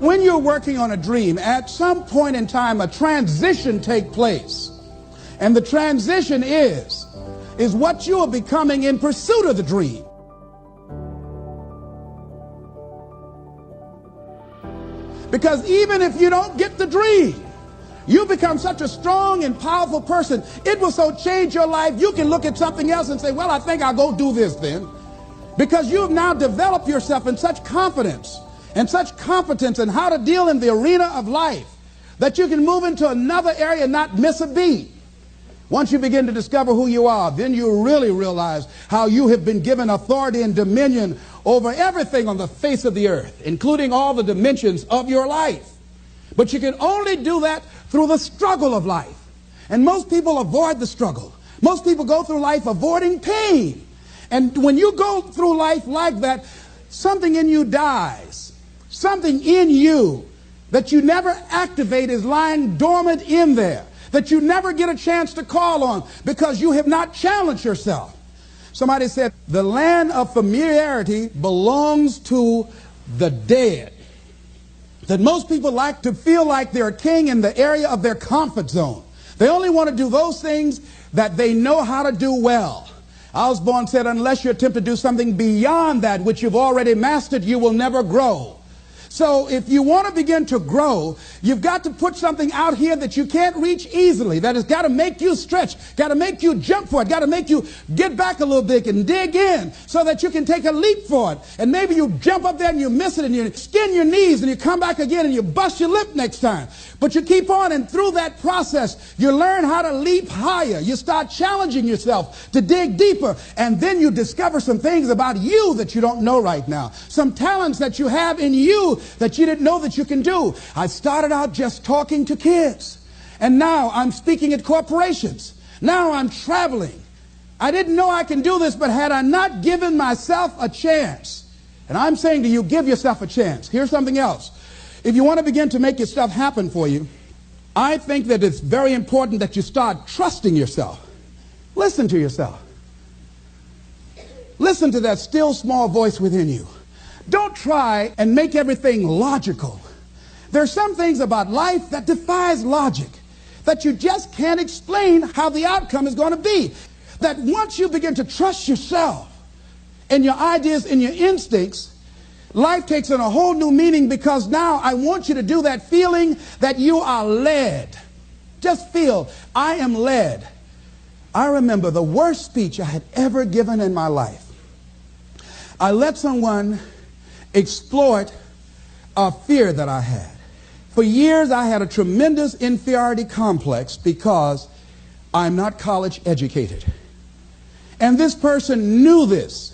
When you're working on a dream, at some point in time, a transition takes place. And the transition is what you are becoming in pursuit of the dream. Because even if you don't get the dream, you become such a strong and powerful person. It will so change your life, you can look at something else and say, well, I think I'll go do this then. Because you have now developed yourself in such confidence and such competence in how to deal in the arena of life that you can move into another area and not miss a beat. Once you begin to discover who you are, then you really realize how you have been given authority and dominion over everything on the face of the earth, including all the dimensions of your life. But you can only do that through the struggle of life. And most people avoid the struggle. Most people go through life avoiding pain. And when you go through life like that, something in you dies. Something in you that you never activate is lying dormant in there, that you never get a chance to call on because you have not challenged yourself. Somebody said, the land of familiarity belongs to the dead. That most people like to feel like they're a king in the area of their comfort zone. They only want to do those things that they know how to do well. Osborne said, unless you attempt to do something beyond that which you've already mastered, you will never grow. So if you want to begin to grow, you've got to put something out here that you can't reach easily, that has got to make you stretch, got to make you jump for it, got to make you get back a little bit and dig in so that you can take a leap for it. And maybe you jump up there and you miss it and you skin your knees and you come back again and you bust your lip next time. But you keep on, and through that process, you learn how to leap higher. You start challenging yourself to dig deeper, and then you discover some things about you that you don't know right now. Some talents that you have in you that you didn't know that you can do. I started out just talking to kids, and now I'm speaking at corporations. Now I'm traveling. I didn't know I can do this, but had I not given myself a chance, and I'm saying to you, give yourself a chance. Here's something else. If you want to begin to make your stuff happen for you, I think that it's very important that you start trusting yourself. Listen to yourself. Listen to that still small voice within you. Don't try and make everything logical. There are some things about life that defies logic, that you just can't explain how the outcome is going to be. That once you begin to trust yourself and your ideas and your instincts, life takes on a whole new meaning, because now I want you to do that feeling that you are led. Just feel, I am led. I remember the worst speech I had ever given in my life. I let someone exploit a fear that I had. For years I had a tremendous inferiority complex because I'm not college educated. And this person knew this.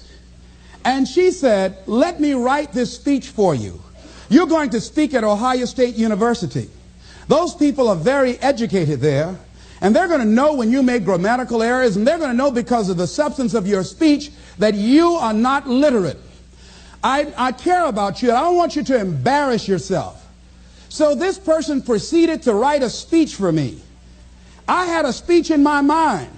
And she said, let me write this speech for you. You're going to speak at Ohio State University. Those people are very educated there, and they're going to know when you make grammatical errors, and they're going to know because of the substance of your speech that you are not literate. I care about you, and I don't want you to embarrass yourself. So this person proceeded to write a speech for me. I had a speech in my mind.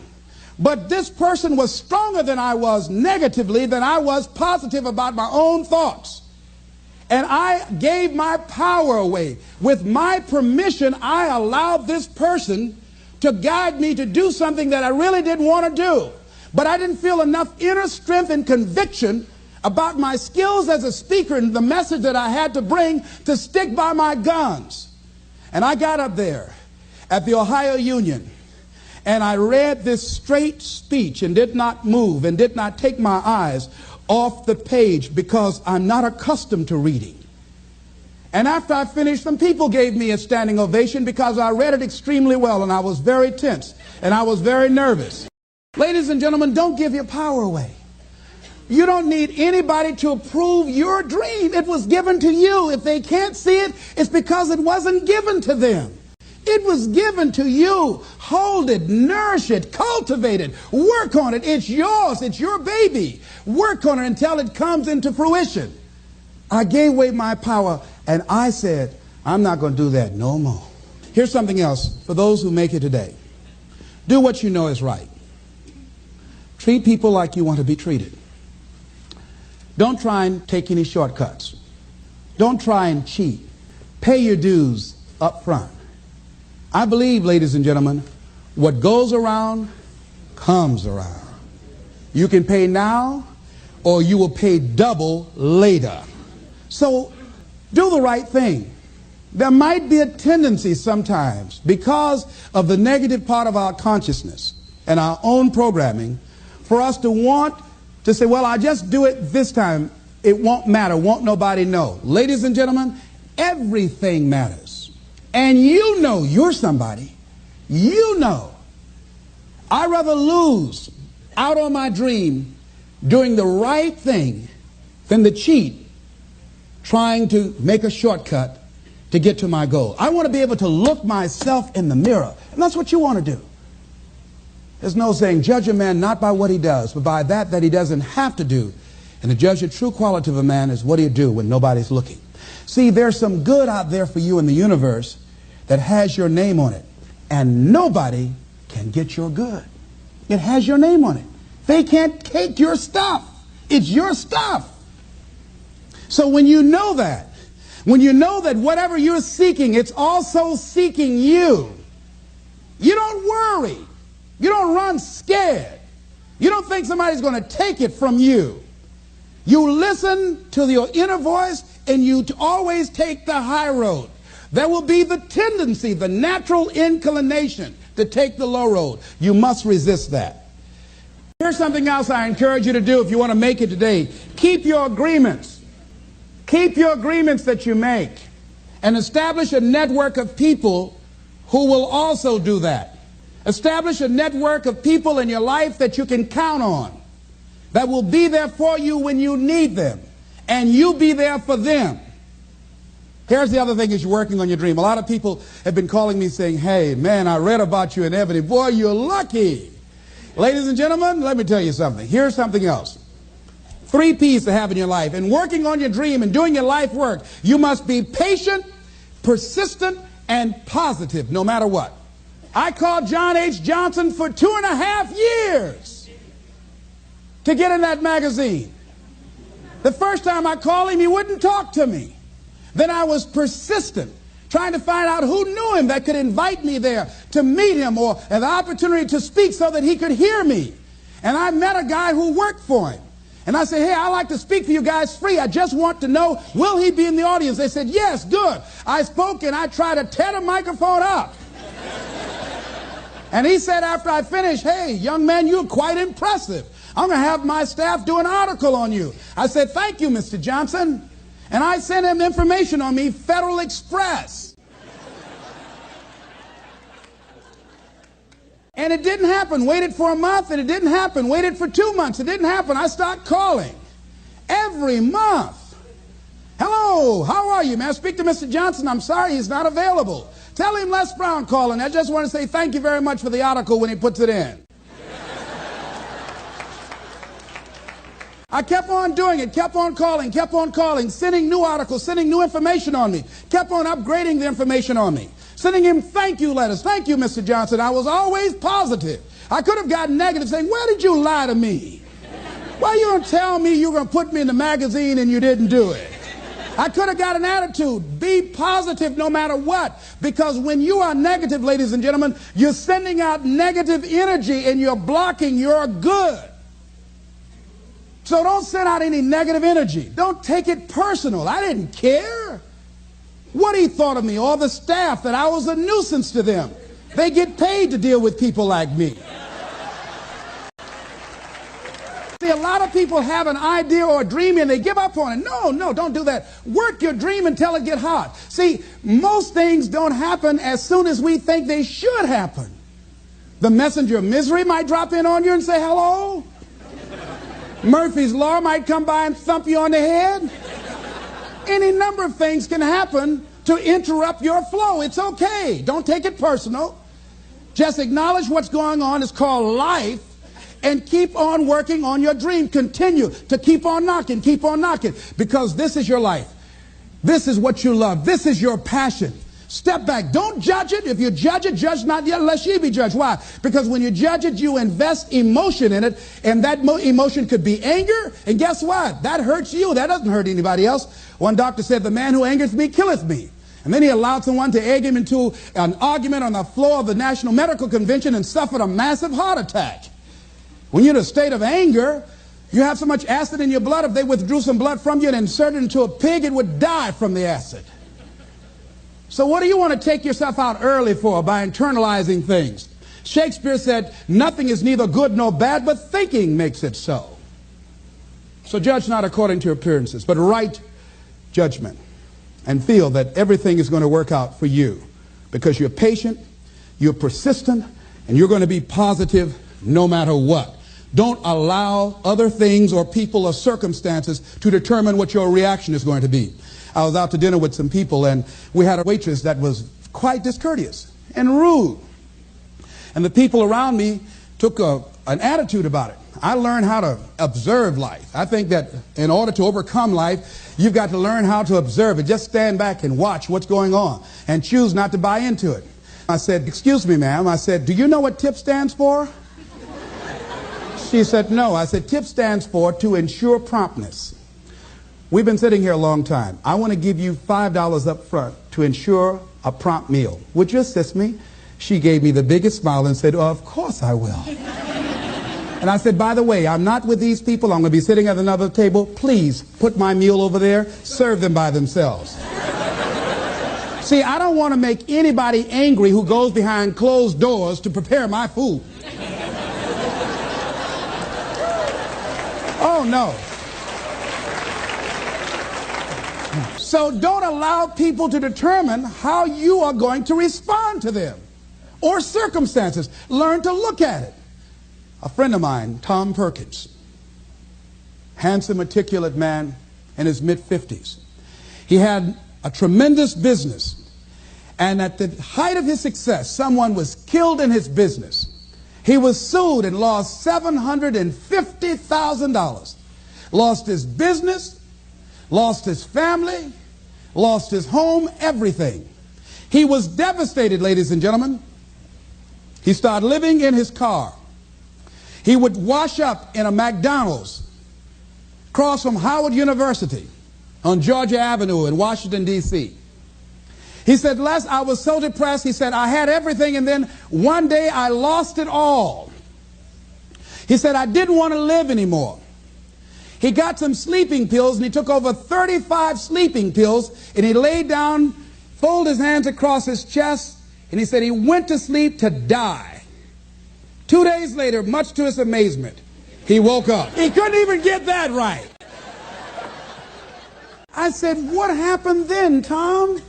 But this person was stronger than I was negatively than I was positive about my own thoughts. And I gave my power away. With my permission, I allowed this person to guide me to do something that I really didn't want to do. But I didn't feel enough inner strength and conviction about my skills as a speaker and the message that I had to bring to stick by my guns. And I got up there at the Ohio Union, and I read this straight speech and did not move and did not take my eyes off the page because I'm not accustomed to reading. And after I finished, some people gave me a standing ovation because I read it extremely well, and I was very tense and I was very nervous. Ladies and gentlemen, don't give your power away. You don't need anybody to approve your dream. It was given to you. If they can't see it, it's because it wasn't given to them. It was given to you. Hold it, nourish it, cultivate it, work on it. It's yours. It's your baby. Work on it until it comes into fruition. I gave away my power, and I said, I'm not going to do that no more. Here's something else for those who make it today. Do what you know is right. Treat people like you want to be treated. Don't try and take any shortcuts. Don't try and cheat. pay your dues up front. I believe, ladies and gentlemen, what goes around comes around. You can pay now, or you will pay double later. So do the right thing. There might be a tendency sometimes, because of the negative part of our consciousness and our own programming, for us to want to say, well, I'll just do it this time. It won't matter. Won't nobody know. Ladies and gentlemen, everything matters. And you know you're somebody. You know. I'd rather lose out on my dream doing the right thing than to cheat trying to make a shortcut to get to my goal. I want to be able to look myself in the mirror. And that's what you want to do. There's no saying, judge a man not by what he does, but by that he doesn't have to do. And to judge the true quality of a man is what do you do when nobody's looking. See, there's some good out there for you in the universe that has your name on it. And nobody can get your good. It has your name on it. They can't take your stuff. It's your stuff. So when you know that whatever you're seeking, it's also seeking you, you don't worry. You don't run scared. You don't think somebody's going to take it from you. You listen to your inner voice, and you always take the high road. There will be the tendency, the natural inclination to take the low road. You must resist that. Here's something else I encourage you to do if you want to make it today. Keep your agreements. Keep your agreements that you make, and establish a network of people who will also do that. Establish a network of people in your life that you can count on, that will be there for you when you need them, and you be there for them. Here's the other thing is you're working on your dream. A lot of people have been calling me saying, hey, man, I read about you in Ebony. Boy, you're lucky. Ladies and gentlemen, let me tell you something. Here's something else. 3 P's to have in your life. In working on your dream and doing your life work, you must be patient, persistent, and positive, no matter what. I called John H. Johnson for 2.5 years to get in that magazine. The first time I called him, he wouldn't talk to me. Then I was persistent, trying to find out who knew him that could invite me there to meet him or have the opportunity to speak so that he could hear me. And I met a guy who worked for him. And I said, hey, I'd like to speak for you guys free. I just want to know, will he be in the audience? They said, yes, good. I spoke and I tried to tear the microphone up. And he said after I finished, hey, young man, you're quite impressive. I'm going to have my staff do an article on you. I said, thank you, Mr. Johnson. And I sent him information on me, Federal Express. And it didn't happen. Waited for a month and it didn't happen. Waited for 2 months. It didn't happen. I started calling every month. Hello, how are you? May I speak to Mr. Johnson? I'm sorry, he's not available. Tell him Les Brown calling. I just want to say thank you very much for the article when he puts it in. I kept on doing it, kept on calling, sending new articles, sending new information on me, kept on upgrading the information on me, sending him thank you letters. Thank you, Mr. Johnson. I was always positive. I could have gotten negative saying, where did you lie to me? Why you don't tell me you were going to put me in the magazine and you didn't do it? I could have got an attitude. Be positive no matter what. Because when you are negative, ladies and gentlemen, you're sending out negative energy and you're blocking your good. So don't send out any negative energy. Don't take it personal. I didn't care what he thought of me or the staff, that I was a nuisance to them. They get paid to deal with people like me. See, a lot of people have an idea or a dream and they give up on it. No, don't do that. Work your dream until it gets hot. See, most things don't happen as soon as we think they should happen. The messenger of misery might drop in on you and say hello. Murphy's Law might come by and thump you on the head. Any number of things can happen to interrupt your flow. It's okay. Don't take it personal. Just acknowledge what's going on. It's called life. And keep on working on your dream. Continue to keep on knocking, because this is your life. This is what you love. This is your passion. Step back. Don't judge it. If you judge it, judge not yet, lest ye be judged. Why? Because when you judge it, you invest emotion in it, and that emotion could be anger, and guess what? That hurts you. That doesn't hurt anybody else. One doctor said, the man who angers me killeth me. And then he allowed someone to egg him into an argument on the floor of the National Medical Convention and suffered a massive heart attack. When you're in a state of anger, you have so much acid in your blood, if they withdrew some blood from you and inserted it into a pig, it would die from the acid. So what do you want to take yourself out early for by internalizing things? Shakespeare said, nothing is neither good nor bad, but thinking makes it so. So judge not according to appearances, but right judgment. And feel that everything is going to work out for you because you're patient, you're persistent, and you're going to be positive no matter what. Don't allow other things or people or circumstances to determine what your reaction is going to be. I was out to dinner with some people, and we had a waitress that was quite discourteous and rude. And the people around me took an attitude about it. I learned how to observe life. I think that in order to overcome life, you've got to learn how to observe it. Just stand back and watch what's going on and choose not to buy into it. I said, excuse me, ma'am. I said, do you know what TIP stands for? She said, no. I said, TIP stands for to ensure promptness. We've been sitting here a long time. I want to give you $5 up front to ensure a prompt meal. Would you assist me? She gave me the biggest smile and said, oh, of course I will. And I said, by the way, I'm not with these people. I'm going to be sitting at another table. Please put my meal over there. Serve them by themselves. See, I don't want to make anybody angry who goes behind closed doors to prepare my food. Oh, no. So don't allow people to determine how you are going to respond to them or circumstances. Learn to look at it. A friend of mine, Tom Perkins, handsome, articulate man in his mid-50s. He had a tremendous business, and at the height of his success, someone was killed in his business. He was sued and lost $750,000. Lost his business, lost his family, lost his home, everything. He was devastated, ladies and gentlemen. He started living in his car. He would wash up in a McDonald's across from Howard University on Georgia Avenue in Washington, D.C. He said, Les, I was so depressed. He said, I had everything, and then one day I lost it all. He said, I didn't want to live anymore. He got some sleeping pills, and he took over 35 sleeping pills, and he laid down, folded his hands across his chest, and he said he went to sleep to die. 2 days later, much to his amazement, he woke up. He couldn't even get that right. I said, what happened then, Tom?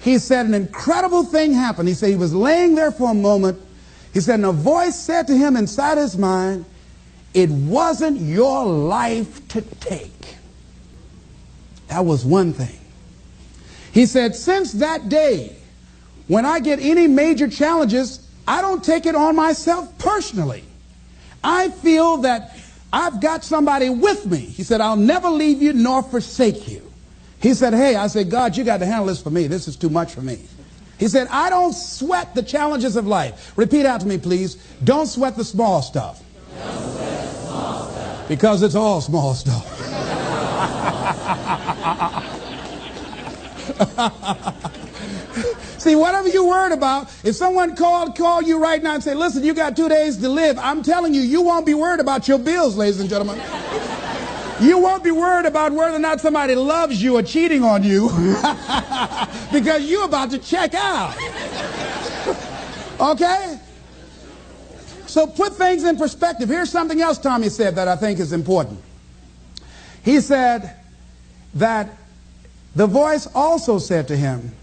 He said, an incredible thing happened. He said he was laying there for a moment. He said, and a voice said to him inside his mind, it wasn't your life to take. That was one thing. He said, since that day, when I get any major challenges, I don't take it on myself personally. I feel that I've got somebody with me. He said, I'll never leave you nor forsake you. He said, hey, I said, God, you got to handle this for me. This is too much for me. He said, I don't sweat the challenges of life. Repeat out to me, please. Don't sweat the small stuff. Don't sweat the small stuff. Because it's all small stuff. See, whatever you're worried about, if someone call you right now and say, listen, you got 2 days to live, I'm telling you, you won't be worried about your bills, ladies and gentlemen. You won't be worried about whether or not somebody loves you or cheating on you because you're about to check out. Okay? So put things in perspective. Here's something else Tommy said that I think is important. He said that the voice also said to him,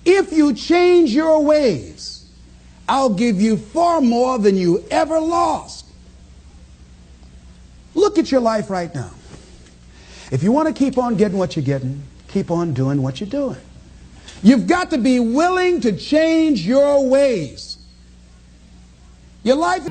if you change your ways, I'll give you far more than you ever lost. Look at your life right now. If you want to keep on getting what you're getting, keep on doing what you're doing. You've got to be willing to change your ways. Your life...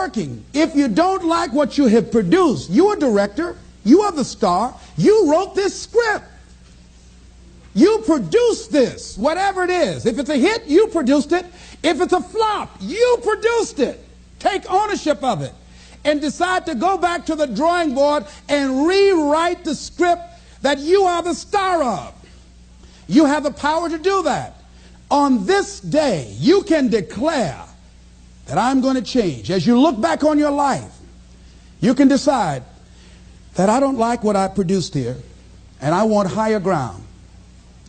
working. If you don't like what you have produced, you're a director, you are the star, you wrote this script. You produced this, whatever it is. If it's a hit, you produced it. If it's a flop, you produced it. Take ownership of it and decide to go back to the drawing board and rewrite the script that you are the star of. You have the power to do that. On this day, you can declare that I'm going to change. As you look back on your life, you can decide that I don't like what I produced here, and I want higher ground.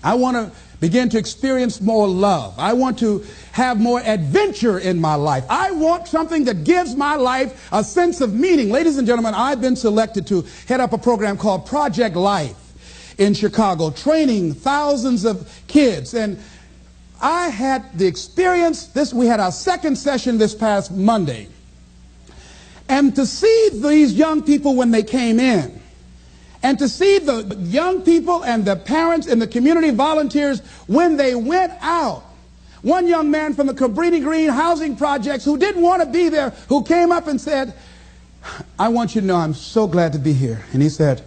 I want to begin to experience more love. I want to have more adventure in my life. I want something that gives my life a sense of meaning. Ladies and gentlemen, I've been selected to head up a program called Project Life in Chicago, training thousands of kids. And I had the experience, we had our second session this past Monday. And to see these young people when they came in, and to see the young people and the parents and the community volunteers when they went out. One young man from the Cabrini Green housing projects who didn't want to be there, who came up and said, I want you to know I'm so glad to be here. And he said,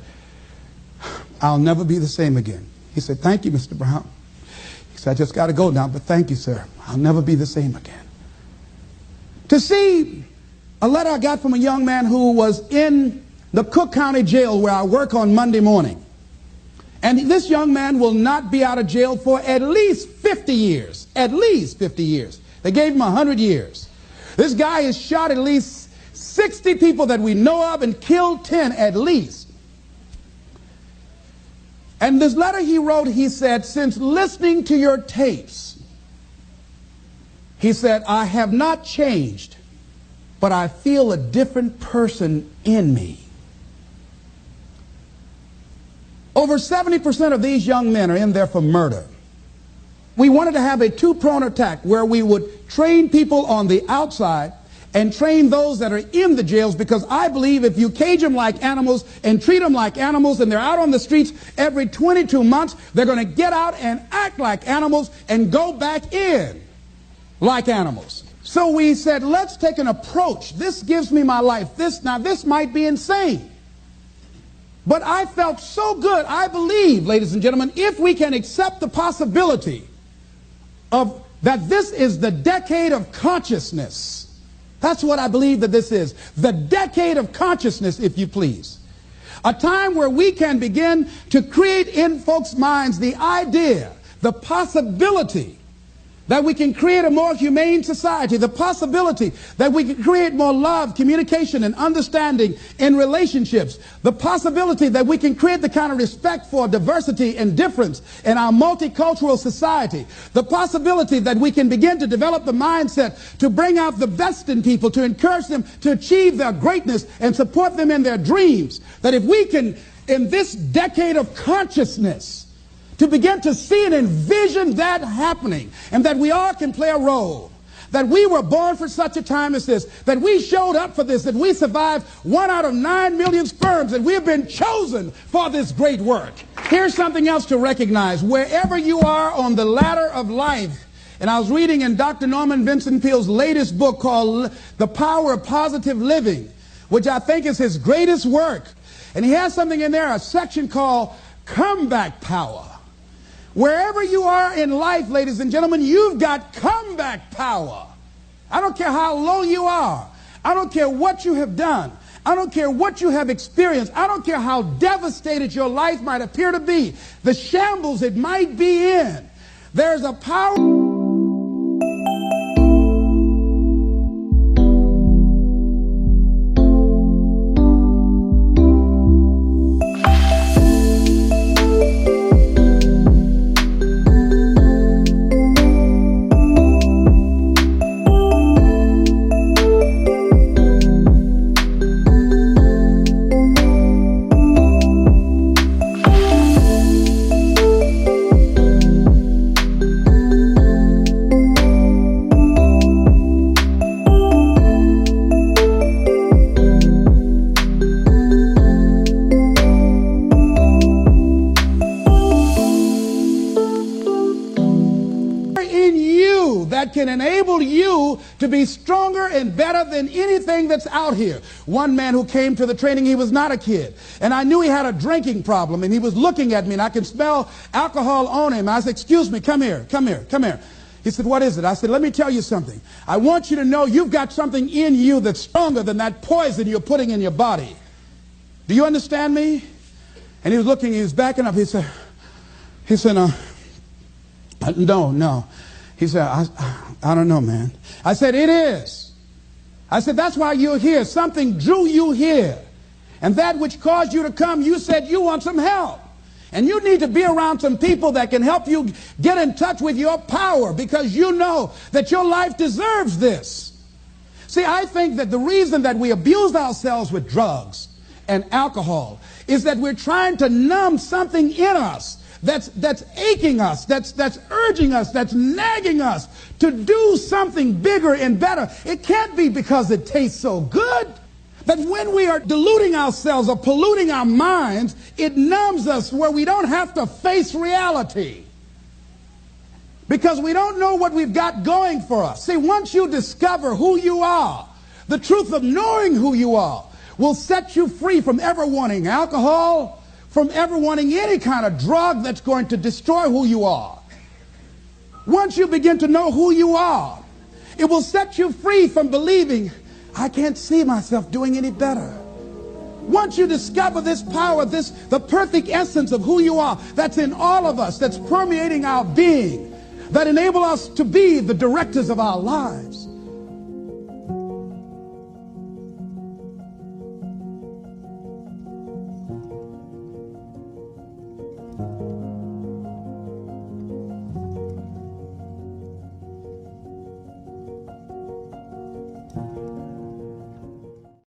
I'll never be the same again. He said, thank you, Mr. Brown. He said, I just got to go now, but thank you, sir. I'll never be the same again. To see a letter I got from a young man who was in the Cook County Jail where I work on Monday morning. And this young man will not be out of jail for at least 50 years. At least 50 years. They gave him 100 years. This guy has shot at least 60 people that we know of and killed 10 at least. And this letter he wrote, he said, since listening to your tapes, he said, I have not changed, but I feel a different person in me. Over 70% of these young men are in there for murder. We wanted to have a two-pronged attack where we would train people on the outside and train those that are in the jails, because I believe if you cage them like animals and treat them like animals and they're out on the streets every 22 months, they're going to get out and act like animals and go back in like animals. So we said, let's take an approach. This gives me my life. This might be insane. But I felt so good. I believe, ladies and gentlemen, if we can accept the possibility of that this is the decade of consciousness. That's what I believe that this is. The decade of consciousness, if you please. A time where we can begin to create in folks' minds the idea, the possibility that we can create a more humane society, the possibility that we can create more love, communication, and understanding in relationships, the possibility that we can create the kind of respect for diversity and difference in our multicultural society, the possibility that we can begin to develop the mindset to bring out the best in people, to encourage them to achieve their greatness and support them in their dreams, that if we can, in this decade of consciousness, to begin to see and envision that happening, and that we all can play a role, that we were born for such a time as this, that we showed up for this, that we survived 1 out of 9 million sperms, and we have been chosen for this great work. Here's something else to recognize. Wherever you are on the ladder of life, and I was reading in Dr. Norman Vincent Peale's latest book called The Power of Positive Living, which I think is his greatest work. And he has something in there, a section called Comeback Power. Wherever you are in life, ladies and gentlemen, you've got comeback power. I don't care how low you are. I don't care what you have done. I don't care what you have experienced. I don't care how devastated your life might appear to be, the shambles it might be in. There's a power. that can enable you to be stronger and better than anything that's out here. One man who came to the training, he was not a kid. And I knew he had a drinking problem, and he was looking at me, and I could smell alcohol on him. I said, excuse me, come here, come here, come here. He said, what is it? I said, let me tell you something. I want you to know you've got something in you that's stronger than that poison you're putting in your body. Do you understand me? And he was looking, he was backing up. He said, no. He said, I don't know, man. I said, it is. I said, that's why you're here. Something drew you here. And that which caused you to come, you said you want some help. And you need to be around some people that can help you get in touch with your power, because you know that your life deserves this. See, I think that the reason that we abuse ourselves with drugs and alcohol is that we're trying to numb something in us that's aching us, that's urging us, that's nagging us to do something bigger and better. It can't be because it tastes so good. But when we are deluding ourselves or polluting our minds, it numbs us where we don't have to face reality, because we don't know what we've got going for us. See, once you discover who you are, the truth of knowing who you are will set you free from ever wanting alcohol, from ever wanting any kind of drug that's going to destroy who you are. Once you begin to know who you are, it will set you free from believing, I can't see myself doing any better. Once you discover this power, the perfect essence of who you are, that's in all of us, that's permeating our being, that enable us to be the directors of our lives.